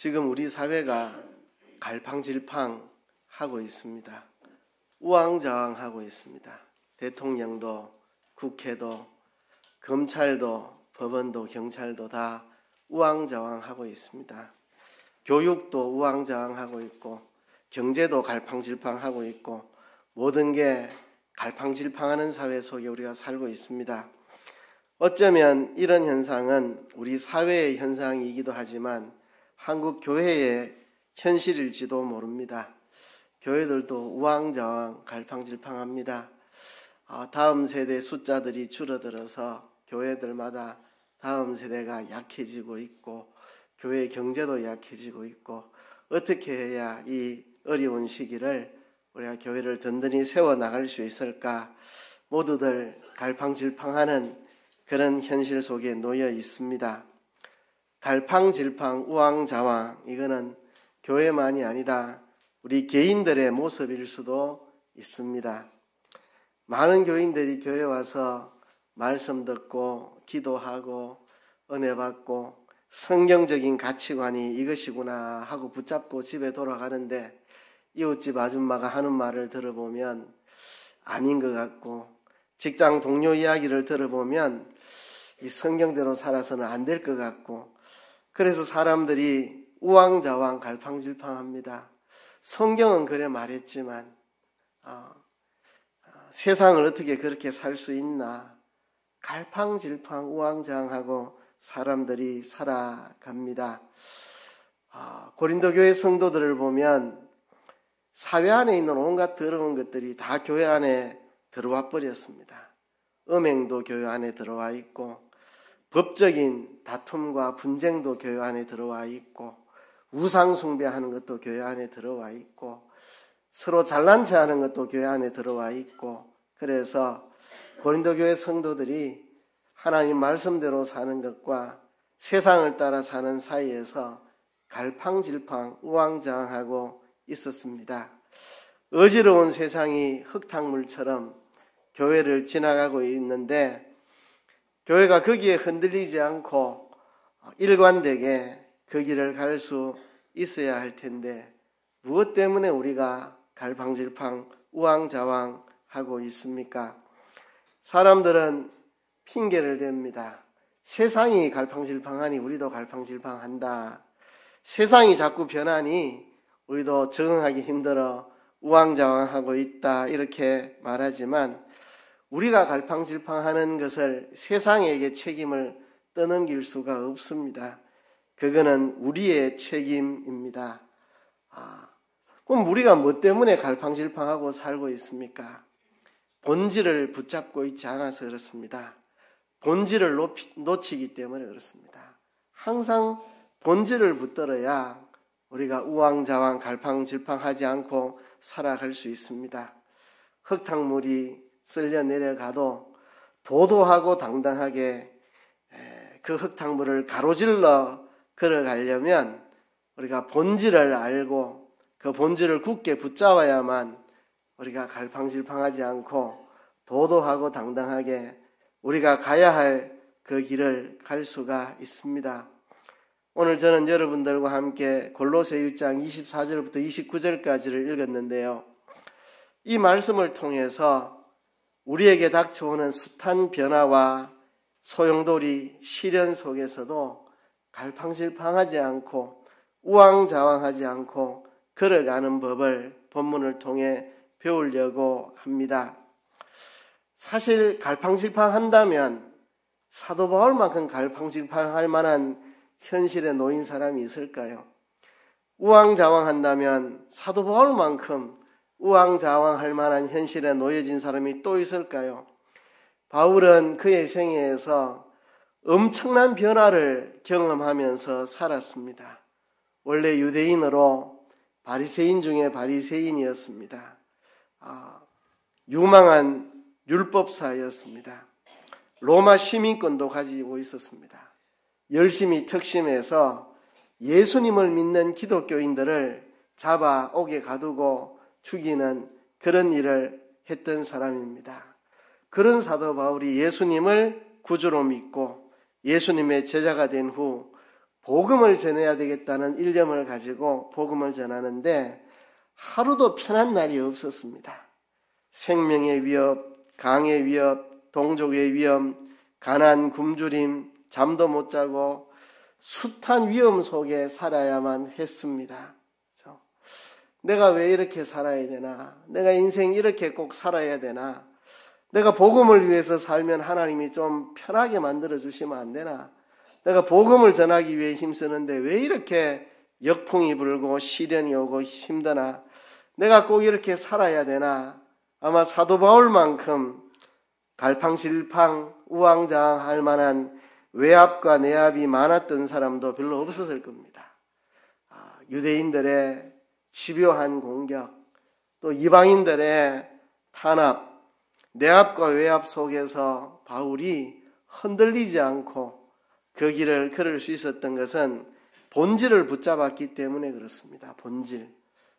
지금 우리 사회가 갈팡질팡하고 있습니다. 우왕좌왕하고 있습니다. 대통령도, 국회도, 검찰도, 법원도, 경찰도 다 우왕좌왕하고 있습니다. 교육도 우왕좌왕하고 있고, 경제도 갈팡질팡하고 있고, 모든 게 갈팡질팡하는 사회 속에 우리가 살고 있습니다. 어쩌면 이런 현상은 우리 사회의 현상이기도 하지만 한국 교회의 현실일지도 모릅니다. 교회들도 우왕좌왕 갈팡질팡합니다. 다음 세대 숫자들이 줄어들어서 교회들마다 다음 세대가 약해지고 있고, 교회 경제도 약해지고 있고, 어떻게 해야 이 어려운 시기를 우리가 교회를 든든히 세워나갈 수 있을까? 모두들 갈팡질팡하는 그런 현실 속에 놓여 있습니다. 갈팡질팡 우왕좌왕, 이거는 교회만이 아니라 우리 개인들의 모습일 수도 있습니다. 많은 교인들이 교회 와서 말씀 듣고 기도하고 은혜 받고 성경적인 가치관이 이것이구나 하고 붙잡고 집에 돌아가는데, 이웃집 아줌마가 하는 말을 들어보면 아닌 것 같고, 직장 동료 이야기를 들어보면 이 성경대로 살아서는 안 될 것 같고, 그래서 사람들이 우왕좌왕 갈팡질팡합니다. 성경은 그래 말했지만 세상을 어떻게 그렇게 살 수 있나? 갈팡질팡 우왕좌왕하고 사람들이 살아갑니다. 고린도 교회 성도들을 보면 사회 안에 있는 온갖 더러운 것들이 다 교회 안에 들어와 버렸습니다. 음행도 교회 안에 들어와 있고, 법적인 다툼과 분쟁도 교회 안에 들어와 있고, 우상 숭배하는 것도 교회 안에 들어와 있고, 서로 잘난 체하는 것도 교회 안에 들어와 있고, 그래서 고린도 교회 성도들이 하나님 말씀대로 사는 것과 세상을 따라 사는 사이에서 갈팡질팡 우왕좌왕하고 있었습니다. 어지러운 세상이 흙탕물처럼 교회를 지나가고 있는데, 교회가 거기에 흔들리지 않고 일관되게 그 길을 갈 수 있어야 할 텐데, 무엇 때문에 우리가 갈팡질팡 우왕좌왕하고 있습니까? 사람들은 핑계를 댑니다. 세상이 갈팡질팡하니 우리도 갈팡질팡한다. 세상이 자꾸 변하니 우리도 적응하기 힘들어 우왕좌왕하고 있다, 이렇게 말하지만 우리가 갈팡질팡하는 것을 세상에게 책임을 떠넘길 수가 없습니다. 그거는 우리의 책임입니다. 그럼 우리가 뭐 때문에 갈팡질팡하고 살고 있습니까? 본질을 붙잡고 있지 않아서 그렇습니다. 본질을 놓치기 때문에 그렇습니다. 항상 본질을 붙들어야 우리가 우왕좌왕 갈팡질팡하지 않고 살아갈 수 있습니다. 흙탕물이 쓸려 내려가도 도도하고 당당하게 그 흙탕물을 가로질러 걸어가려면 우리가 본질을 알고 그 본질을 굳게 붙잡아야만 우리가 갈팡질팡하지 않고 도도하고 당당하게 우리가 가야 할 그 길을 갈 수가 있습니다. 오늘 저는 여러분들과 함께 골로새 1장 24절부터 29절까지를 읽었는데요. 이 말씀을 통해서 우리에게 닥쳐오는 숱한 변화와 소용돌이 시련 속에서도 갈팡질팡하지 않고 우왕좌왕하지 않고 걸어가는 법을 본문을 통해 배우려고 합니다. 사실 갈팡질팡한다면 사도 바울만큼 갈팡질팡할 만한 현실에 놓인 사람이 있을까요? 우왕좌왕한다면 사도 바울만큼 우왕좌왕할 만한 현실에 놓여진 사람이 또 있을까요? 바울은 그의 생애에서 엄청난 변화를 경험하면서 살았습니다. 원래 유대인으로 바리새인 중에 바리새인이었습니다. 유망한 율법사였습니다. 로마 시민권도 가지고 있었습니다. 열심히 특심해서 예수님을 믿는 기독교인들을 잡아 옥에 가두고 죽이는 그런 일을 했던 사람입니다. 그런 사도 바울이 예수님을 구주로 믿고 예수님의 제자가 된 후 복음을 전해야 되겠다는 일념을 가지고 복음을 전하는데 하루도 편한 날이 없었습니다. 생명의 위협, 강의 위협, 동족의 위험, 가난, 굶주림, 잠도 못 자고 숱한 위험 속에 살아야만 했습니다. 내가 왜 이렇게 살아야 되나? 내가 인생 이렇게 꼭 살아야 되나? 내가 복음을 위해서 살면 하나님이 좀 편하게 만들어 주시면 안 되나? 내가 복음을 전하기 위해 힘쓰는데 왜 이렇게 역풍이 불고 시련이 오고 힘드나? 내가 꼭 이렇게 살아야 되나? 아마 사도 바울만큼 갈팡질팡 우왕좌왕할 만한 외압과 내압이 많았던 사람도 별로 없었을 겁니다. 유대인들의 집요한 공격, 또 이방인들의 탄압, 내압과 외압 속에서 바울이 흔들리지 않고 그 길을 걸을 수 있었던 것은 본질을 붙잡았기 때문에 그렇습니다. 본질.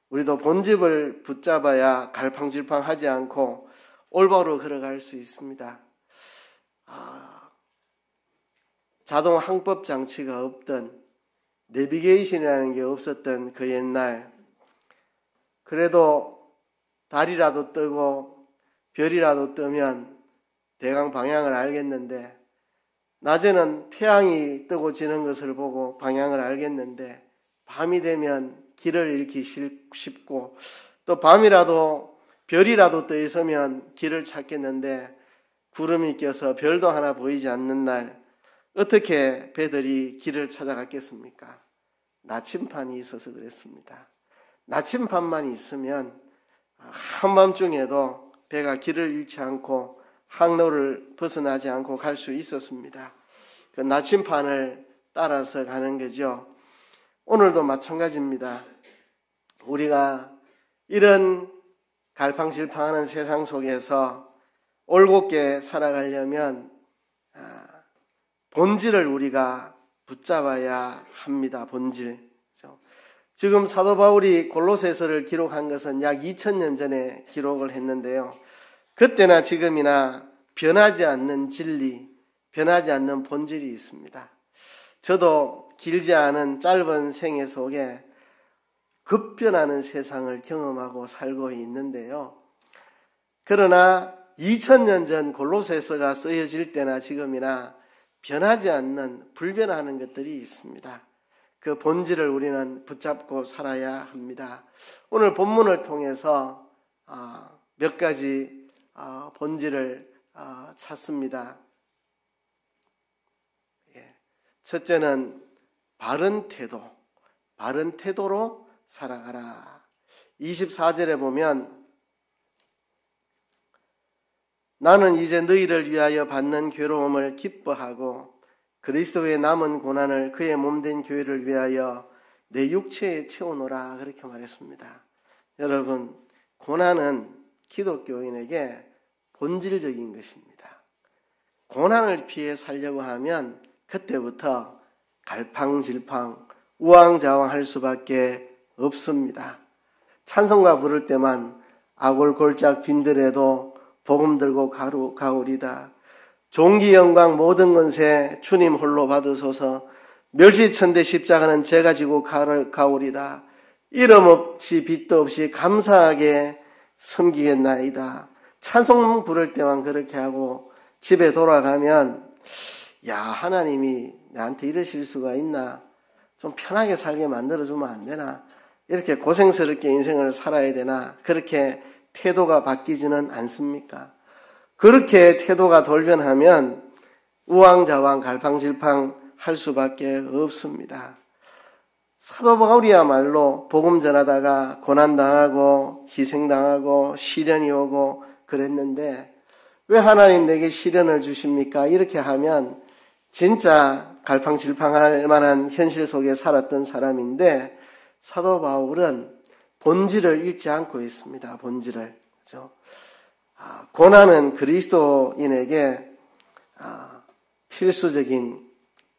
우리도 본질을 붙잡아야 갈팡질팡하지 않고 올바로 걸어갈 수 있습니다. 자동 항법 장치가 없던, 내비게이션이라는 게 없었던 그 옛날, 그래도 달이라도 뜨고 별이라도 뜨면 대강 방향을 알겠는데, 낮에는 태양이 뜨고 지는 것을 보고 방향을 알겠는데 밤이 되면 길을 잃기 쉽고, 또 밤이라도 별이라도 떠 있으면 길을 찾겠는데 구름이 껴서 별도 하나 보이지 않는 날 어떻게 배들이 길을 찾아갔겠습니까? 나침반이 있어서 그랬습니다. 나침반만 있으면 한밤중에도 배가 길을 잃지 않고 항로를 벗어나지 않고 갈 수 있었습니다. 그 나침반을 따라서 가는 거죠. 오늘도 마찬가지입니다. 우리가 이런 갈팡질팡하는 세상 속에서 올곧게 살아가려면 본질을 우리가 붙잡아야 합니다. 본질. 지금 사도 바울이 골로새서를 기록한 것은 약 2000년 전에 기록을 했는데요. 그때나 지금이나 변하지 않는 진리, 변하지 않는 본질이 있습니다. 저도 길지 않은 짧은 생애 속에 급변하는 세상을 경험하고 살고 있는데요. 그러나 2000년 전 골로새서가 쓰여질 때나 지금이나 변하지 않는, 불변하는 것들이 있습니다. 그 본질을 우리는 붙잡고 살아야 합니다. 오늘 본문을 통해서 몇 가지 본질을 찾습니다. 첫째는 바른 태도, 바른 태도로 살아가라. 24절에 보면 나는 이제 너희를 위하여 받는 괴로움을 기뻐하고 그리스도의 남은 고난을 그의 몸된 교회를 위하여 내 육체에 채우노라, 그렇게 말했습니다. 여러분, 고난은 기독교인에게 본질적인 것입니다. 고난을 피해 살려고 하면 그때부터 갈팡질팡 우왕좌왕할 수밖에 없습니다. 찬송가 부를 때만 아골골짝 빈들에도 복음 들고 가오리다. 종기 영광 모든 권세 주님 홀로 받으소서. 멸시천대 십자가는 제가 지고 가오리다. 이름 없이 빚도 없이 감사하게 섬기겠나이다. 찬송 부를 때만 그렇게 하고 집에 돌아가면 야, 하나님이 나한테 이러실 수가 있나? 좀 편하게 살게 만들어주면 안 되나? 이렇게 고생스럽게 인생을 살아야 되나? 그렇게 태도가 바뀌지는 않습니까? 그렇게 태도가 돌변하면 우왕좌왕 갈팡질팡 할 수밖에 없습니다. 사도 바울이야말로 복음 전하다가 고난당하고 희생당하고 시련이 오고 그랬는데 왜 하나님 내게 시련을 주십니까? 이렇게 하면 진짜 갈팡질팡할 만한 현실 속에 살았던 사람인데 사도 바울은 본질을 잃지 않고 있습니다. 본질을. 그렇죠? 고난은 그리스도인에게 필수적인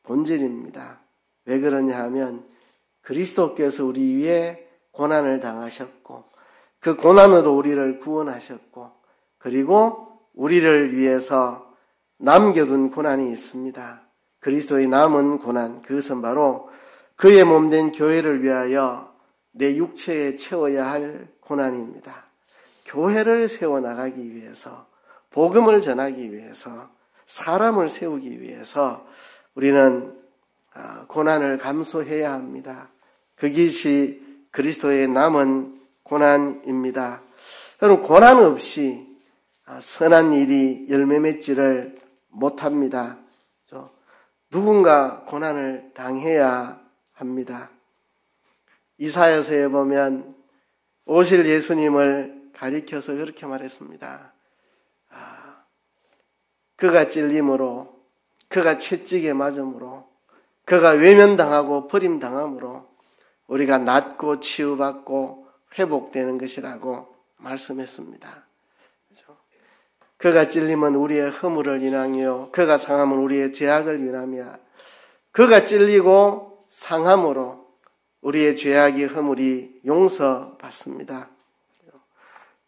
본질입니다. 왜 그러냐 하면 그리스도께서 우리 위에 고난을 당하셨고 그 고난으로 우리를 구원하셨고 그리고 우리를 위해서 남겨둔 고난이 있습니다. 그리스도의 남은 고난, 그것은 바로 그의 몸된 교회를 위하여 내 육체에 채워야 할 고난입니다. 교회를 세워나가기 위해서, 복음을 전하기 위해서, 사람을 세우기 위해서 우리는 고난을 감수해야 합니다. 그것이 그리스도의 남은 고난입니다. 여러분, 고난 없이 선한 일이 열매 맺지를 못합니다. 누군가 고난을 당해야 합니다. 이사야서에 보면 오실 예수님을 가리켜서 그렇게 말했습니다. 그가 찔림으로, 그가 채찍에 맞음으로, 그가 외면당하고 버림당함으로 우리가 낫고 치유받고 회복되는 것이라고 말씀했습니다. 그가 찔림은 우리의 허물을 인하여, 그가 상함은 우리의 죄악을 인하며, 그가 찔리고 상함으로 우리의 죄악이 허물이 용서받습니다.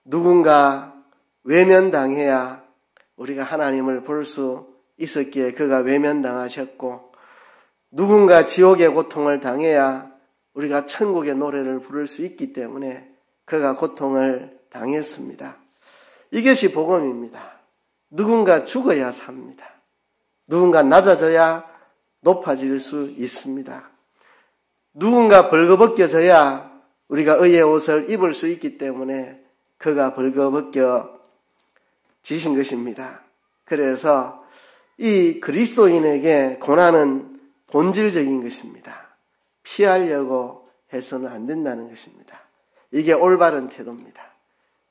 누군가 외면당해야 우리가 하나님을 볼 수 있었기에 그가 외면당하셨고, 누군가 지옥의 고통을 당해야 우리가 천국의 노래를 부를 수 있기 때문에 그가 고통을 당했습니다. 이것이 복음입니다. 누군가 죽어야 삽니다. 누군가 낮아져야 높아질 수 있습니다. 누군가 벌거벗겨져야 우리가 의의 옷을 입을 수 있기 때문에 그가 벌거벗겨 지신 것입니다. 그래서 이 그리스도인에게 고난은 본질적인 것입니다. 피하려고 해서는 안 된다는 것입니다. 이게 올바른 태도입니다.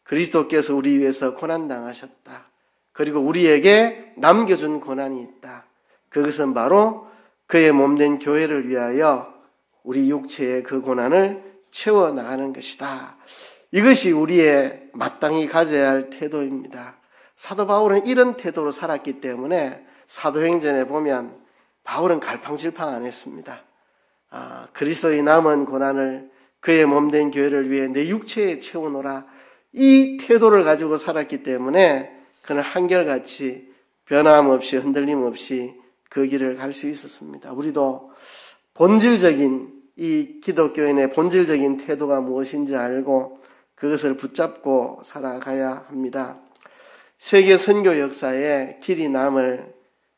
그리스도께서 우리 위해서 고난당하셨다. 그리고 우리에게 남겨준 고난이 있다. 그것은 바로 그의 몸된 교회를 위하여 우리 육체의 그 고난을 채워나가는 것이다. 이것이 우리의 마땅히 가져야 할 태도입니다. 사도 바울은 이런 태도로 살았기 때문에 사도행전에 보면 바울은 갈팡질팡 안 했습니다. 그리스도의 남은 고난을 그의 몸된 교회를 위해 내 육체에 채워놓으라. 이 태도를 가지고 살았기 때문에 그는 한결같이 변함없이 흔들림 없이 그 길을 갈 수 있었습니다. 우리도 본질적인 이 기독교인의 본질적인 태도가 무엇인지 알고 그것을 붙잡고 살아가야 합니다. 세계 선교 역사에 길이 남을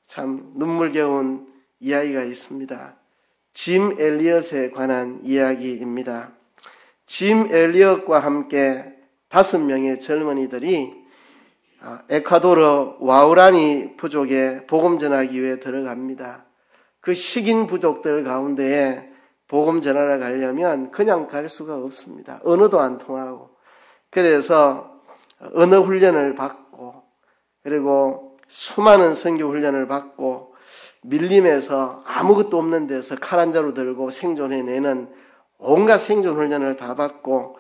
참 눈물겨운 이야기가 있습니다. 짐 엘리엇에 관한 이야기입니다. 짐 엘리엇과 함께 5명의 젊은이들이 에콰도르 와우라니 부족에 복음 전하기 위해 들어갑니다. 그 식인 부족들 가운데에 복음 전하러 가려면 그냥 갈 수가 없습니다. 언어도 안 통하고. 그래서 언어 훈련을 받고, 그리고 수많은 선교 훈련을 받고, 밀림에서 아무것도 없는 데서 칼 한 자루 들고 생존해내는 온갖 생존 훈련을 다 받고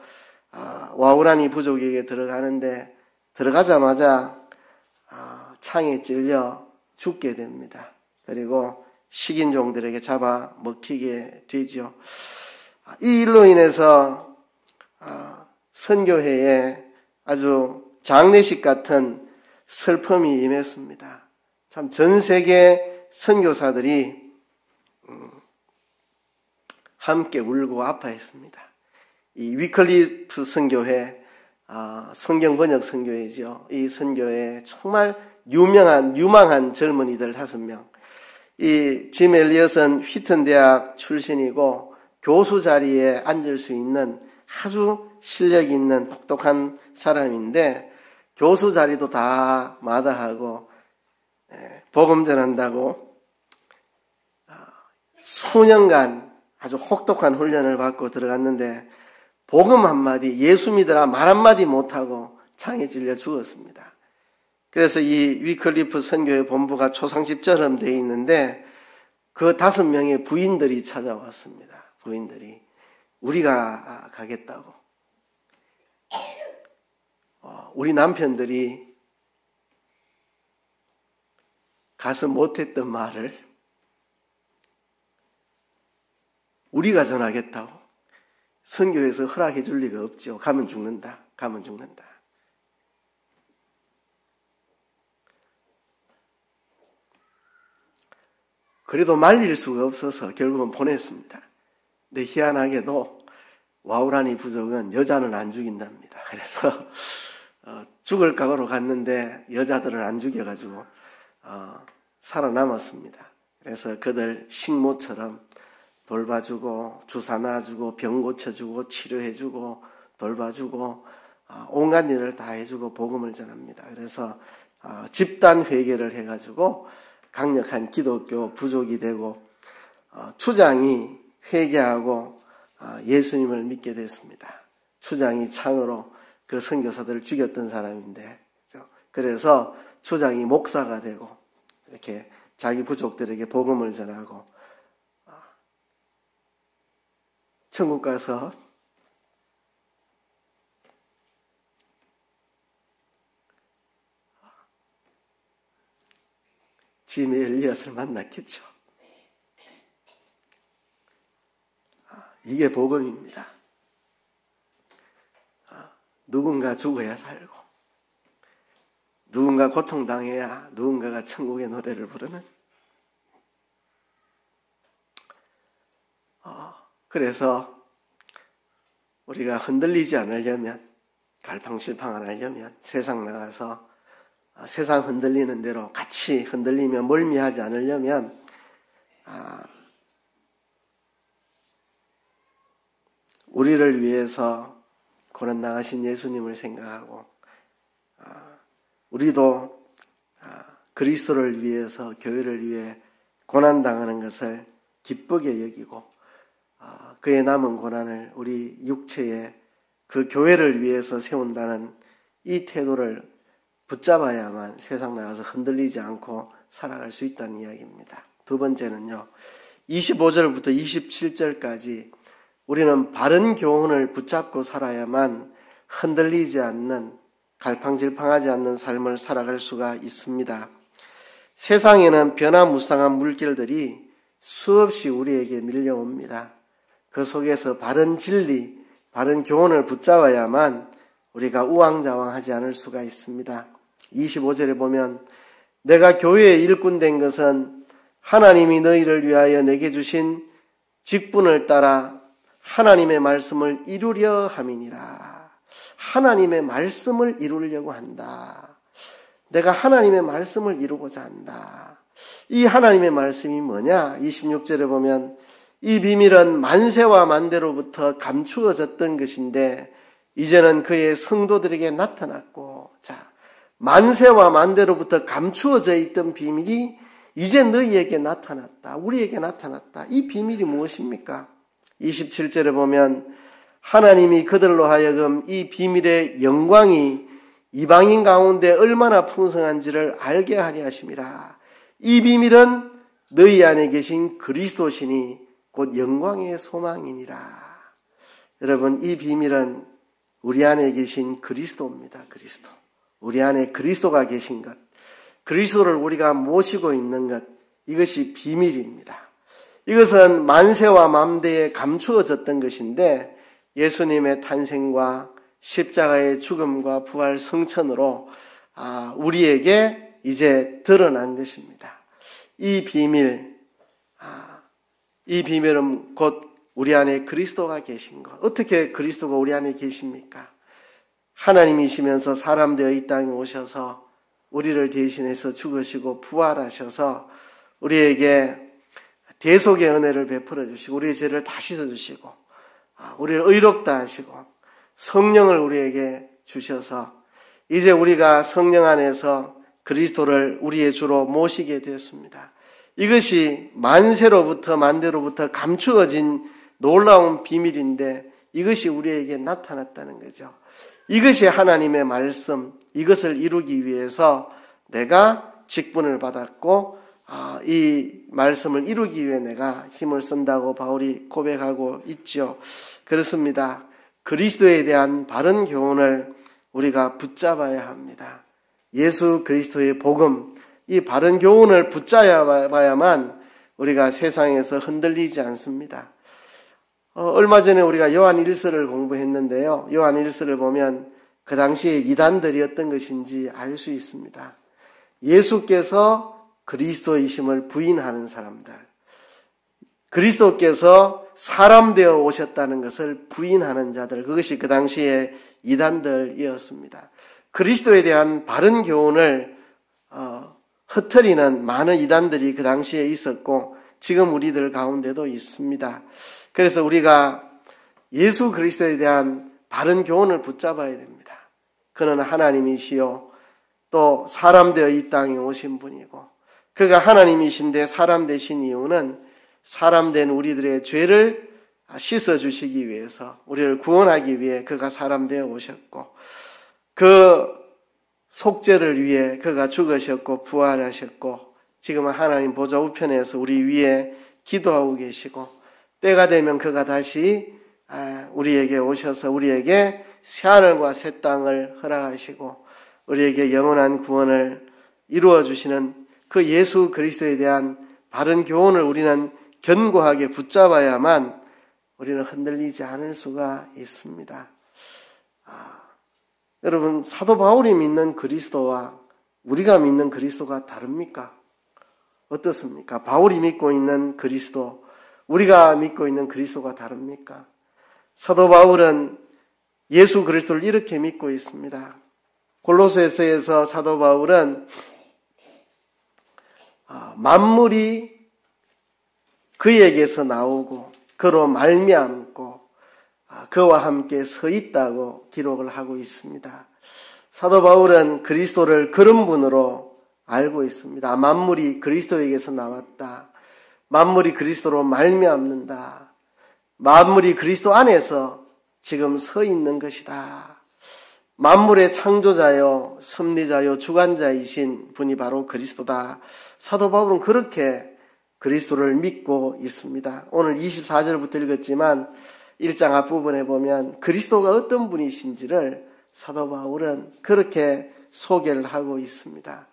와우라니 부족에게 들어가는데, 들어가자마자 창에 찔려 죽게 됩니다. 그리고 식인종들에게 잡아 먹히게 되죠. 이 일로 인해서 선교회에 아주 장례식 같은 슬픔이 임했습니다. 참 전 세계 선교사들이 함께 울고 아파했습니다. 이 위클리프 선교회, 성경 번역 선교회죠. 이 선교회에 정말 유망한 젊은이들 5명. 이 짐 엘리엇은 휘튼 대학 출신이고 교수 자리에 앉을 수 있는 아주 실력 있는 똑똑한 사람인데, 교수 자리도 다 마다하고 복음 전한다고 수년간 아주 혹독한 훈련을 받고 들어갔는데 복음 한마디, 예수 믿으라 말 한마디 못하고 창에 찔려 죽었습니다. 그래서 이 위클리프 선교회 본부가 초상집처럼 되어 있는데 그 5명의 부인들이 찾아왔습니다. 부인들이 우리가 가겠다고. 우리 남편들이 가서 못했던 말을 우리가 전하겠다고. 선교에서 허락해 줄 리가 없죠. 가면 죽는다. 가면 죽는다. 그래도 말릴 수가 없어서 결국은 보냈습니다. 근데 희한하게도 와우라니 부족은 여자는 안 죽인답니다. 그래서 죽을 각오로 갔는데 여자들은 안 죽여가지고 살아남았습니다. 그래서 그들 식모처럼 돌봐주고 주사 놔주고 병 고쳐주고 치료해주고 돌봐주고 온갖 일을 다 해주고 복음을 전합니다. 그래서 집단 회개를 해가지고 강력한 기독교 부족이 되고 추장이 회개하고 예수님을 믿게 됐습니다. 추장이 창으로 그 선교사들을 죽였던 사람인데, 그래서 추장이 목사가 되고 이렇게 자기 부족들에게 복음을 전하고 천국 가서 짐이 엘리엇을 만났겠죠. 이게 복음입니다. 누군가 죽어야 살고 누군가 고통당해야 누군가가 천국의 노래를 부르는, 그래서 우리가 흔들리지 않으려면, 갈팡질팡 안 하려면 세상 나가서 세상 흔들리는 대로 같이 흔들리며 멀미하지 않으려면 우리를 위해서 고난 당하신 예수님을 생각하고 우리도 그리스도를 위해서 교회를 위해 고난 당하는 것을 기쁘게 여기고 그의 남은 고난을 우리 육체에 그 교회를 위해서 세운다는 이 태도를 붙잡아야만 세상 나가서 흔들리지 않고 살아갈 수 있다는 이야기입니다. 두 번째는요, 25절부터 27절까지 우리는 바른 교훈을 붙잡고 살아야만 흔들리지 않는, 갈팡질팡하지 않는 삶을 살아갈 수가 있습니다. 세상에는 변화무쌍한 물결들이 수없이 우리에게 밀려옵니다. 그 속에서 바른 진리, 바른 교훈을 붙잡아야만 우리가 우왕좌왕하지 않을 수가 있습니다. 25절에 보면 내가 교회의 일꾼 된 것은 하나님이 너희를 위하여 내게 주신 직분을 따라 하나님의 말씀을 이루려 함이니라. 하나님의 말씀을 이루려고 한다. 내가 하나님의 말씀을 이루고자 한다. 이 하나님의 말씀이 뭐냐? 26절에 보면 이 비밀은 만세와 만대로부터 감추어졌던 것인데 이제는 그의 성도들에게 나타났고, 자, 만세와 만대로부터 감추어져 있던 비밀이 이제 너희에게 나타났다. 우리에게 나타났다. 이 비밀이 무엇입니까? 27절에 보면 하나님이 그들로 하여금 이 비밀의 영광이 이방인 가운데 얼마나 풍성한지를 알게 하려 하심이라. 이 비밀은 너희 안에 계신 그리스도시니 곧 영광의 소망이니라. 여러분, 이 비밀은 우리 안에 계신 그리스도입니다. 그리스도. 우리 안에 그리스도가 계신 것, 그리스도를 우리가 모시고 있는 것, 이것이 비밀입니다. 이것은 만세와 만대에 감추어졌던 것인데 예수님의 탄생과 십자가의 죽음과 부활 성천으로 우리에게 이제 드러난 것입니다. 이 비밀은 곧 우리 안에 그리스도가 계신 것. 어떻게 그리스도가 우리 안에 계십니까? 하나님이시면서 사람 되어 이 땅에 오셔서 우리를 대신해서 죽으시고 부활하셔서 우리에게 대속의 은혜를 베풀어 주시고 우리의 죄를 다 씻어 주시고 우리를 의롭다 하시고 성령을 우리에게 주셔서 이제 우리가 성령 안에서 그리스도를 우리의 주로 모시게 되었습니다. 이것이 만세로부터 만대로부터 감추어진 놀라운 비밀인데 이것이 우리에게 나타났다는 거죠. 이것이 하나님의 말씀, 이것을 이루기 위해서 내가 직분을 받았고 이 말씀을 이루기 위해 내가 힘을 쓴다고 바울이 고백하고 있죠. 그렇습니다. 그리스도에 대한 바른 교훈을 우리가 붙잡아야 합니다. 예수 그리스도의 복음, 이 바른 교훈을 붙잡아야만 우리가 세상에서 흔들리지 않습니다. 얼마 전에 우리가 요한 1서를 공부했는데요. 요한 1서를 보면 그 당시에 이단들이 어떤 것인지 알 수 있습니다. 예수께서 그리스도이심을 부인하는 사람들, 그리스도께서 사람 되어 오셨다는 것을 부인하는 자들, 그것이 그 당시에 이단들이었습니다. 그리스도에 대한 바른 교훈을 흩트리는 많은 이단들이 그 당시에 있었고 지금 우리들 가운데도 있습니다. 그래서 우리가 예수 그리스도에 대한 바른 교훈을 붙잡아야 됩니다. 그는 하나님이시요 또 사람 되어 이 땅에 오신 분이고, 그가 하나님이신데 사람 되신 이유는 사람 된 우리들의 죄를 씻어주시기 위해서, 우리를 구원하기 위해 그가 사람 되어 오셨고, 그 속죄를 위해 그가 죽으셨고 부활하셨고, 지금은 하나님 보좌 우편에서 우리 위에 기도하고 계시고, 때가 되면 그가 다시 우리에게 오셔서 우리에게 새하늘과 새 땅을 허락하시고 우리에게 영원한 구원을 이루어 주시는 그 예수 그리스도에 대한 바른 교훈을 우리는 견고하게 붙잡아야만 우리는 흔들리지 않을 수가 있습니다. 여러분, 사도 바울이 믿는 그리스도와 우리가 믿는 그리스도가 다릅니까? 어떻습니까? 바울이 믿고 있는 그리스도, 우리가 믿고 있는 그리스도가 다릅니까? 사도 바울은 예수 그리스도를 이렇게 믿고 있습니다. 골로새서에서 사도 바울은 만물이 그에게서 나오고 그로 말미암고 그와 함께 서 있다고 기록을 하고 있습니다. 사도 바울은 그리스도를 그런 분으로 알고 있습니다. 만물이 그리스도에게서 나왔다. 만물이 그리스도로 말미암는다. 만물이 그리스도 안에서 지금 서 있는 것이다. 만물의 창조자요, 섭리자요, 주관자이신 분이 바로 그리스도다. 사도 바울은 그렇게 그리스도를 믿고 있습니다. 오늘 24절부터 읽었지만 1장 앞부분에 보면 그리스도가 어떤 분이신지를 사도 바울은 그렇게 소개를 하고 있습니다.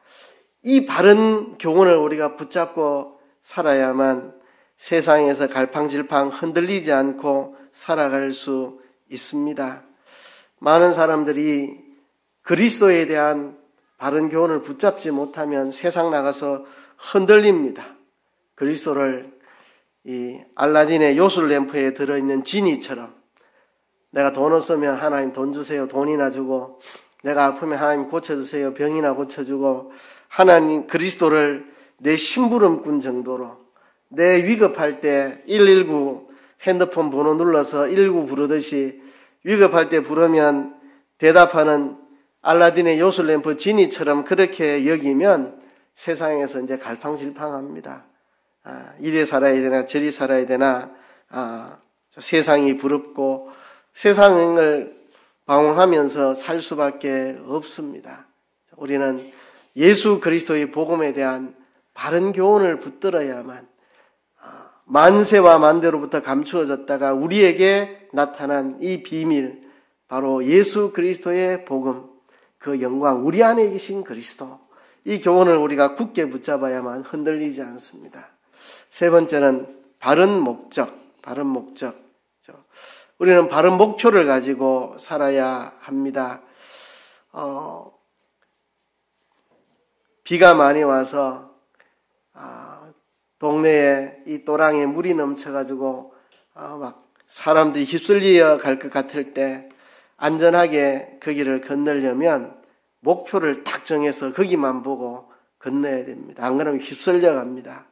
이 바른 교훈을 우리가 붙잡고 살아야만 세상에서 갈팡질팡 흔들리지 않고 살아갈 수 있습니다. 많은 사람들이 그리스도에 대한 바른 교훈을 붙잡지 못하면 세상 나가서 흔들립니다. 그리스도를 이 알라딘의 요술 램프에 들어있는 지니처럼, 내가 돈 없으면 하나님 돈 주세요, 돈이나 주고, 내가 아프면 하나님 고쳐주세요, 병이나 고쳐주고, 하나님 그리스도를 내 심부름꾼 정도로, 내 위급할 때 119 핸드폰 번호 눌러서 119 부르듯이 위급할 때 부르면 대답하는 알라딘의 요술 램프 지니처럼 그렇게 여기면 세상에서 이제 갈팡질팡합니다. 이래 살아야 되나 저리 살아야 되나, 세상이 부럽고 세상을 방황하면서 살 수밖에 없습니다. 우리는 예수 그리스도의 복음에 대한 바른 교훈을 붙들어야만 만세와 만대로부터 감추어졌다가 우리에게 나타난 이 비밀, 바로 예수 그리스도의 복음, 그 영광, 우리 안에 계신 그리스도, 이 교훈을 우리가 굳게 붙잡아야만 흔들리지 않습니다. 세 번째는 바른 목적, 바른 목적. 우리는 바른 목표를 가지고 살아야 합니다. 비가 많이 와서 동네에 이 또랑에 물이 넘쳐가지고 막 사람들이 휩쓸려 갈 것 같을 때 안전하게 거기를 건너려면 목표를 딱 정해서 거기만 보고 건너야 됩니다. 안 그러면 휩쓸려 갑니다.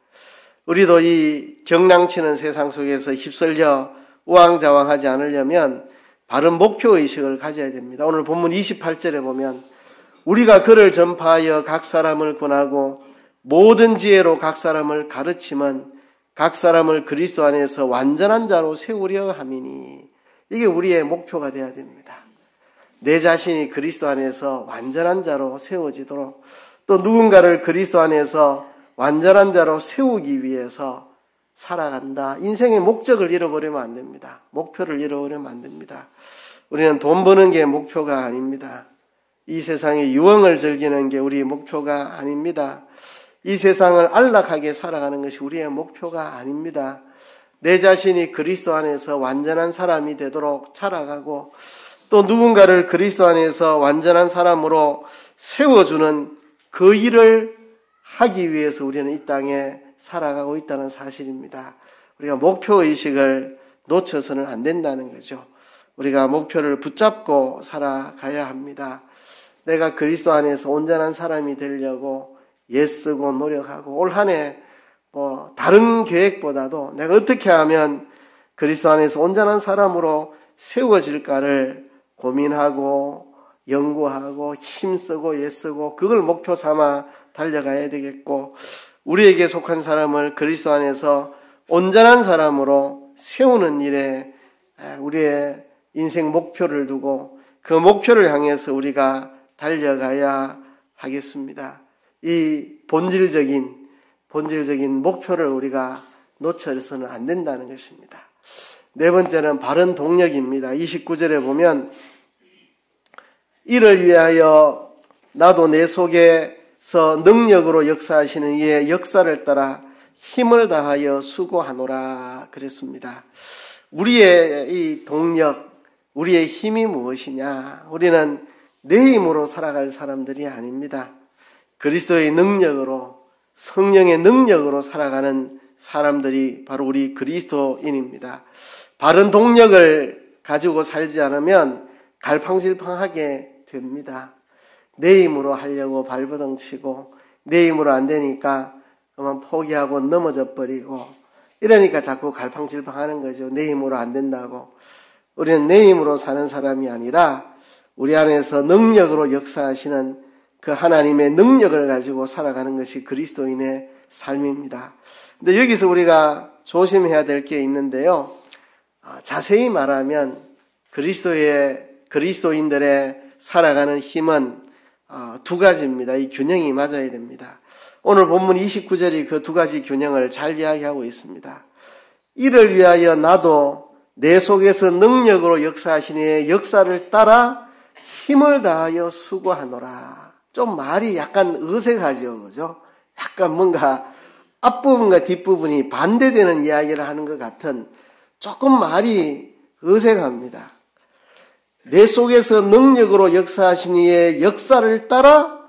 우리도 이 경랑치는 세상 속에서 휩쓸려 우왕좌왕하지 않으려면 바른 목표의식을 가져야 됩니다. 오늘 본문 28절에 보면 우리가 그를 전파하여 각 사람을 권하고 모든 지혜로 각 사람을 가르치면 각 사람을 그리스도 안에서 완전한 자로 세우려 함이니, 이게 우리의 목표가 되어야 됩니다. 내 자신이 그리스도 안에서 완전한 자로 세워지도록, 또 누군가를 그리스도 안에서 완전한 자로 세우기 위해서 살아간다. 인생의 목적을 잃어버리면 안 됩니다. 목표를 잃어버리면 안 됩니다. 우리는 돈 버는 게 목표가 아닙니다. 이 세상의 유흥을 즐기는 게 우리의 목표가 아닙니다. 이 세상을 안락하게 살아가는 것이 우리의 목표가 아닙니다. 내 자신이 그리스도 안에서 완전한 사람이 되도록 자라가고, 또 누군가를 그리스도 안에서 완전한 사람으로 세워주는 그 일을 하기 위해서 우리는 이 땅에 살아가고 있다는 사실입니다. 우리가 목표의식을 놓쳐서는 안 된다는 거죠. 우리가 목표를 붙잡고 살아가야 합니다. 내가 그리스도 안에서 온전한 사람이 되려고 애쓰고 노력하고 올 한 해 다른 계획보다도 내가 어떻게 하면 그리스도 안에서 온전한 사람으로 세워질까를 고민하고 연구하고 힘쓰고 애쓰고 그걸 목표 삼아 달려가야 되겠고, 우리에게 속한 사람을 그리스도 안에서 온전한 사람으로 세우는 일에 우리의 인생 목표를 두고 그 목표를 향해서 우리가 달려가야 하겠습니다. 이 본질적인 목표를 우리가 놓쳐서는 안 된다는 것입니다. 네 번째는 바른 동력입니다. 29절에 보면 이를 위하여 나도 내 속에서 능력으로 역사하시는 이의 역사를 따라 힘을 다하여 수고하노라 그랬습니다. 우리의 이 동력, 우리의 힘이 무엇이냐? 우리는 내 힘으로 살아갈 사람들이 아닙니다. 그리스도의 능력으로, 성령의 능력으로 살아가는 사람들이 바로 우리 그리스도인입니다. 바른 동력을 가지고 살지 않으면 갈팡질팡하게 됩니다. 내 힘으로 하려고 발버둥 치고 내 힘으로 안 되니까 그만 포기하고 넘어져 버리고 이러니까 자꾸 갈팡질팡하는 거죠. 내 힘으로 안 된다고. 우리는 내 힘으로 사는 사람이 아니라 우리 안에서 능력으로 역사하시는 그 하나님의 능력을 가지고 살아가는 것이 그리스도인의 삶입니다. 근데 여기서 우리가 조심해야 될 게 있는데요. 자세히 말하면 그리스도인들의 살아가는 힘은 두 가지입니다. 이 균형이 맞아야 됩니다. 오늘 본문 29절이 그 두 가지 균형을 잘 이야기하고 있습니다. 이를 위하여 나도 내 속에서 능력으로 역사하시니 역사를 따라 힘을 다하여 수고하노라. 좀 말이 약간 어색하죠, 그죠? 약간 뭔가 앞부분과 뒷부분이 반대되는 이야기를 하는 것 같은 조금 말이 어색합니다. 내 속에서 능력으로 역사하신 이의 역사를 따라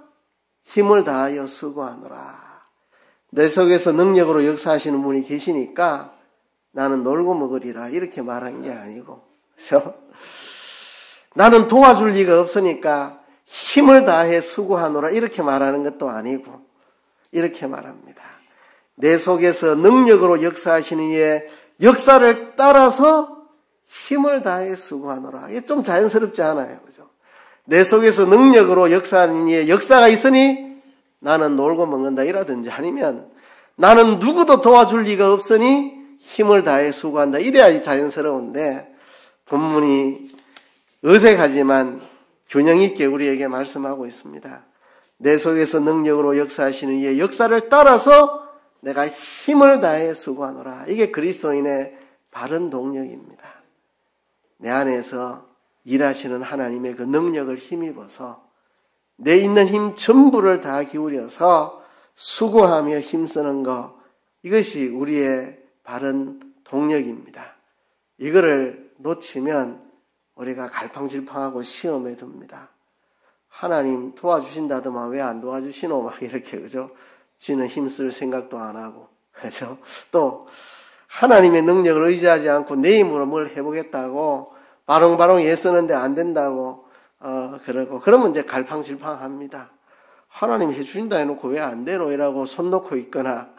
힘을 다하여 수고하노라. 내 속에서 능력으로 역사하시는 분이 계시니까 나는 놀고 먹으리라 이렇게 말한 게 아니고, 그렇죠? 나는 도와줄 리가 없으니까 힘을 다해 수고하노라 이렇게 말하는 것도 아니고 이렇게 말합니다. 내 속에서 능력으로 역사하시는 이의 역사를 따라서 힘을 다해 수고하노라. 이게 좀 자연스럽지 않아요, 그죠? 내 속에서 능력으로 역사하는 이의 역사가 있으니 나는 놀고 먹는다 이라든지, 아니면 나는 누구도 도와줄 리가 없으니 힘을 다해 수고한다 이래야지 자연스러운데, 본문이 어색하지만 균형 있게 우리에게 말씀하고 있습니다. 내 속에서 능력으로 역사하시는 이의 역사를 따라서 내가 힘을 다해 수고하노라. 이게 그리스도인의 바른 동력입니다. 내 안에서 일하시는 하나님의 그 능력을 힘입어서 내 있는 힘 전부를 다 기울여서 수고하며 힘쓰는 것, 이것이 우리의 바른 동력입니다. 이거를 놓치면 우리가 갈팡질팡하고 시험에 듭니다. 하나님 도와주신다더만 왜 안 도와주시노? 막 이렇게, 그죠? 지는 힘쓸 생각도 안 하고, 그죠? 또 하나님의 능력을 의지하지 않고 내 힘으로 뭘 해보겠다고 바롱바롱 애쓰는데 안 된다고 그러고, 그러면 이제 갈팡질팡합니다. 하나님 해주신다 해놓고 왜 안 되노? 이라고 손 놓고 있거나,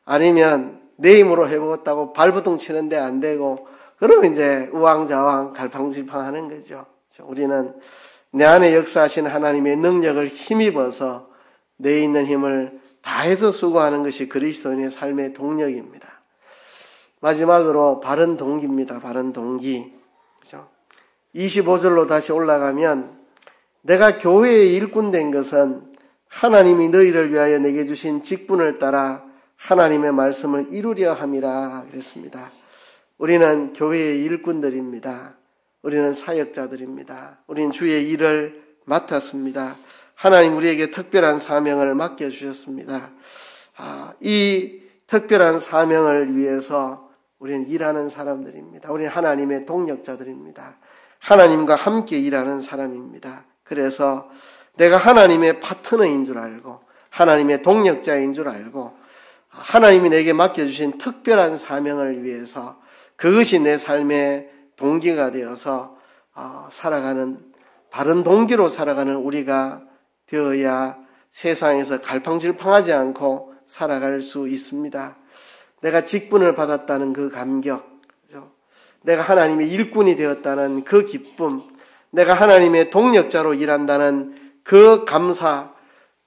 아니면 내 힘으로 해보겠다고 발버둥 치는데 안 되고, 그러면 이제 우왕좌왕 갈팡질팡하는 거죠. 우리는 내 안에 역사하신 하나님의 능력을 힘입어서 내 있는 힘을 다해서 수고하는 것이 그리스도인의 삶의 동력입니다. 마지막으로 바른 동기입니다. 바른 동기. 그죠? 25절로 다시 올라가면 내가 교회의 일꾼 된 것은 하나님이 너희를 위하여 내게 주신 직분을 따라 하나님의 말씀을 이루려 함이라 그랬습니다. 우리는 교회의 일꾼들입니다. 우리는 사역자들입니다. 우리는 주의 일을 맡았습니다. 하나님 우리에게 특별한 사명을 맡겨주셨습니다. 이 특별한 사명을 위해서 우리는 일하는 사람들입니다. 우리는 하나님의 동력자들입니다. 하나님과 함께 일하는 사람입니다. 그래서 내가 하나님의 파트너인 줄 알고 하나님의 동력자인 줄 알고 하나님이 내게 맡겨주신 특별한 사명을 위해서 그것이 내 삶의 동기가 되어서 살아가는 바른 동기로 살아가는 우리가 되어야 세상에서 갈팡질팡하지 않고 살아갈 수 있습니다. 내가 직분을 받았다는 그 감격, 내가 하나님의 일꾼이 되었다는 그 기쁨, 내가 하나님의 동력자로 일한다는 그 감사,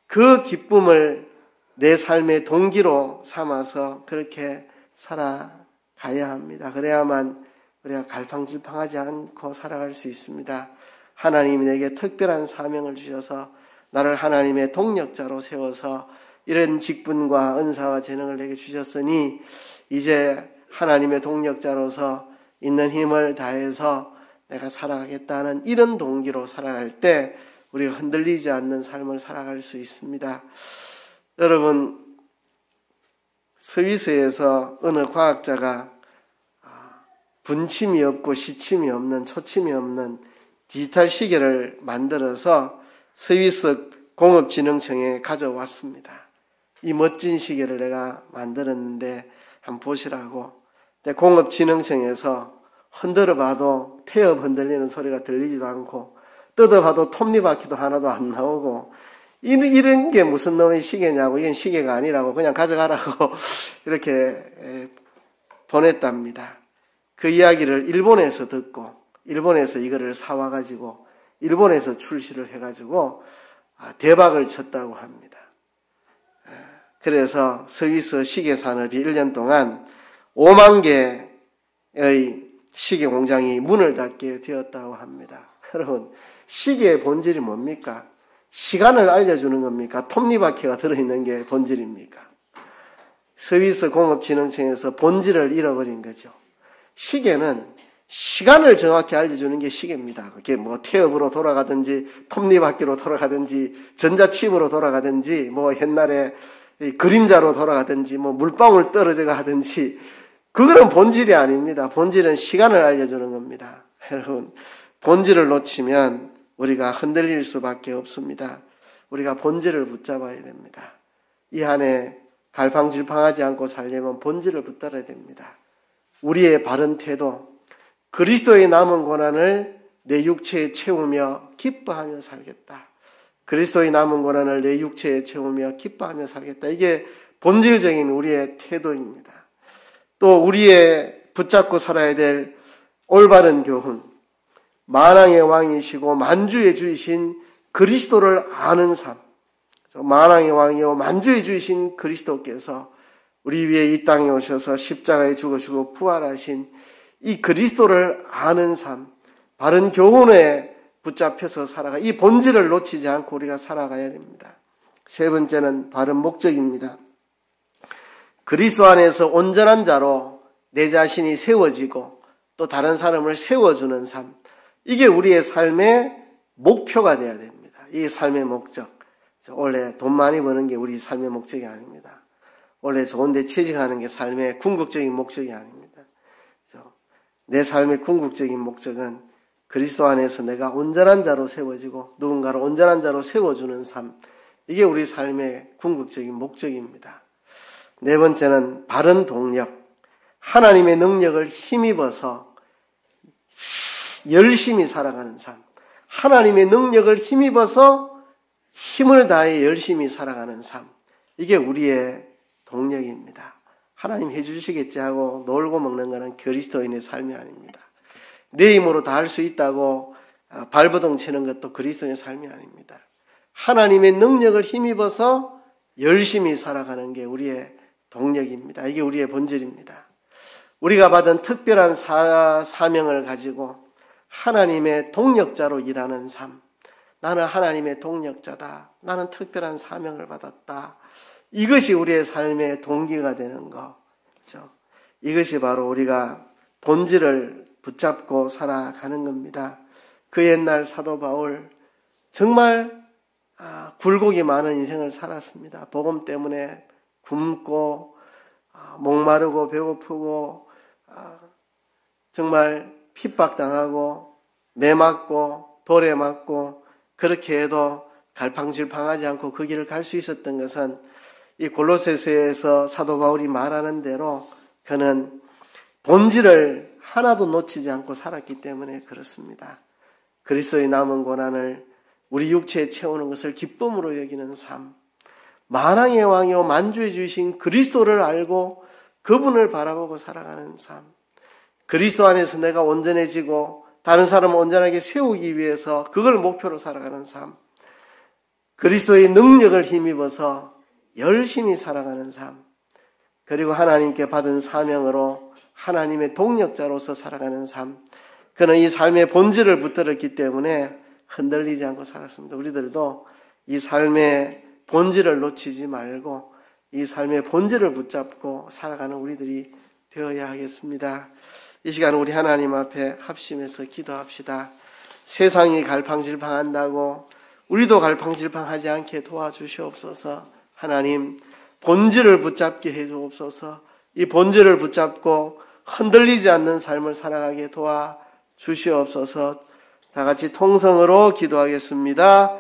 그 기쁨을 내 삶의 동기로 삼아서 그렇게 살아가야 합니다. 그래야만 우리가 갈팡질팡하지 않고 살아갈 수 있습니다. 하나님이 내게 특별한 사명을 주셔서 나를 하나님의 동력자로 세워서 이런 직분과 은사와 재능을 내게 주셨으니 이제 하나님의 동력자로서 있는 힘을 다해서 내가 살아가겠다는 이런 동기로 살아갈 때 우리가 흔들리지 않는 삶을 살아갈 수 있습니다. 여러분, 스위스에서 어느 과학자가 분침이 없고 시침이 없는, 초침이 없는 디지털 시계를 만들어서 스위스 공업진흥청에 가져왔습니다. 이 멋진 시계를 내가 만들었는데 한번 보시라고. 공업진흥청에서 흔들어 봐도 태엽 흔들리는 소리가 들리지도 않고 뜯어 봐도 톱니바퀴도 하나도 안 나오고 이런 게 무슨 놈의 시계냐고, 이건 시계가 아니라고 그냥 가져가라고 이렇게 보냈답니다. 그 이야기를 일본에서 듣고 일본에서 이거를 사와가지고 일본에서 출시를 해가지고 대박을 쳤다고 합니다. 그래서 스위스 시계 산업이 1년 동안 5만 개의 시계 공장이 문을 닫게 되었다고 합니다. 여러분, 시계의 본질이 뭡니까? 시간을 알려주는 겁니까? 톱니바퀴가 들어있는 게 본질입니까? 스위스 공업진흥청에서 본질을 잃어버린 거죠. 시계는 시간을 정확히 알려주는 게 시계입니다. 그게 뭐 태엽으로 돌아가든지 톱니바퀴로 돌아가든지 전자칩으로 돌아가든지 뭐 옛날에 그림자로 돌아가든지 뭐 물방울 떨어져 가든지 그거는 본질이 아닙니다. 본질은 시간을 알려주는 겁니다. 여러분, 본질을 놓치면 우리가 흔들릴 수밖에 없습니다. 우리가 본질을 붙잡아야 됩니다. 이 안에 갈팡질팡하지 않고 살려면 본질을 붙들어야 됩니다. 우리의 바른 태도, 그리스도의 남은 고난을 내 육체에 채우며 기뻐하며 살겠다. 그리스도의 남은 고난을 내 육체에 채우며 기뻐하며 살겠다. 이게 본질적인 우리의 태도입니다. 또 우리의 붙잡고 살아야 될 올바른 교훈, 만왕의 왕이시고 만주의 주이신 그리스도를 아는 삶, 만왕의 왕이요 만주의 주이신 그리스도께서 우리 위에 이 땅에 오셔서 십자가에 죽으시고 부활하신 이 그리스도를 아는 삶, 바른 교훈에 붙잡혀서 살아가, 이 본질을 놓치지 않고 우리가 살아가야 됩니다. 세 번째는 바른 목적입니다. 그리스도 안에서 온전한 자로 내 자신이 세워지고 또 다른 사람을 세워주는 삶, 이게 우리의 삶의 목표가 되어야 됩니다. 이 삶의 목적. 원래 돈 많이 버는 게 우리 삶의 목적이 아닙니다. 원래 좋은 데 취직하는 게 삶의 궁극적인 목적이 아닙니다. 내 삶의 궁극적인 목적은 그리스도 안에서 내가 온전한 자로 세워지고 누군가를 온전한 자로 세워주는 삶, 이게 우리 삶의 궁극적인 목적입니다. 네 번째는 바른 동력, 하나님의 능력을 힘입어서 열심히 살아가는 삶, 하나님의 능력을 힘입어서 힘을 다해 열심히 살아가는 삶, 이게 우리의 동력입니다. 하나님 해주시겠지 하고 놀고 먹는 것은 그리스도인의 삶이 아닙니다. 내 힘으로 다 할 수 있다고 발버둥 치는 것도 그리스도인의 삶이 아닙니다. 하나님의 능력을 힘입어서 열심히 살아가는 게 우리의 동력입니다. 이게 우리의 본질입니다. 우리가 받은 특별한 사명을 가지고 하나님의 동력자로 일하는 삶, 나는 하나님의 동력자다, 나는 특별한 사명을 받았다, 이것이 우리의 삶의 동기가 되는 거, 그렇죠? 이것이 바로 우리가 본질을 붙잡고 살아가는 겁니다. 그 옛날 사도 바울 정말 굴곡이 많은 인생을 살았습니다. 복음 때문에 굶고 목마르고 배고프고 정말 핍박당하고 매 맞고 돌에 맞고 그렇게 해도 갈팡질팡하지 않고 그 길을 갈 수 있었던 것은 이 골로새서에서 사도 바울이 말하는 대로 그는 본질을 하나도 놓치지 않고 살았기 때문에 그렇습니다. 그리스도의 남은 고난을 우리 육체에 채우는 것을 기쁨으로 여기는 삶, 만왕의 왕이요 만주해 주신 그리스도를 알고 그분을 바라보고 살아가는 삶, 그리스도 안에서 내가 온전해지고 다른 사람을 온전하게 세우기 위해서 그걸 목표로 살아가는 삶, 그리스도의 능력을 힘입어서 열심히 살아가는 삶, 그리고 하나님께 받은 사명으로 하나님의 동력자로서 살아가는 삶, 그는 이 삶의 본질을 붙들었기 때문에 흔들리지 않고 살았습니다. 우리들도 이 삶의 본질을 놓치지 말고 이 삶의 본질을 붙잡고 살아가는 우리들이 되어야 하겠습니다. 이 시간 우리 하나님 앞에 합심해서 기도합시다. 세상이 갈팡질팡한다고 우리도 갈팡질팡하지 않게 도와주시옵소서. 하나님, 본질을 붙잡게 해주옵소서. 이 본질을 붙잡고 흔들리지 않는 삶을 살아가게 도와주시옵소서. 다 같이 통성으로 기도하겠습니다.